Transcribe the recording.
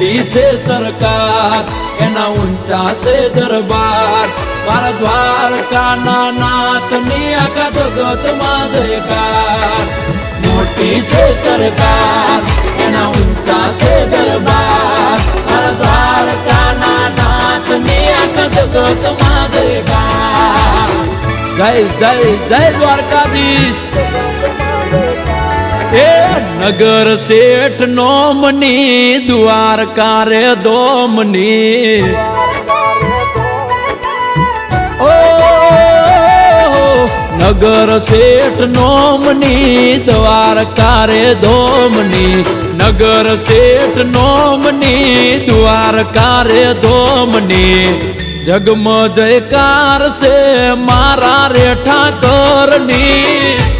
મોટી છે સરકાર એના ઊંચા છે દરબાર મારા દ્વારકાના નાથની આખા જગતમાં જયકાર મોટી છે સરકાર એના ઊંચા છે દરબાર મારા દ્વારકાના નાથની આખા જગતમાં જયકાર જય જય જય દ્વારકાધીશ એ નગર શેઠ નોમની દ્વારકા રે દોમની ઓ નગર શેઠ નોમની દ્વારકા રે દોમની નગર શેઠ નોમની દ્વારકા રે દોમની જગમ જયકાર છે મારા રે ઠાકરની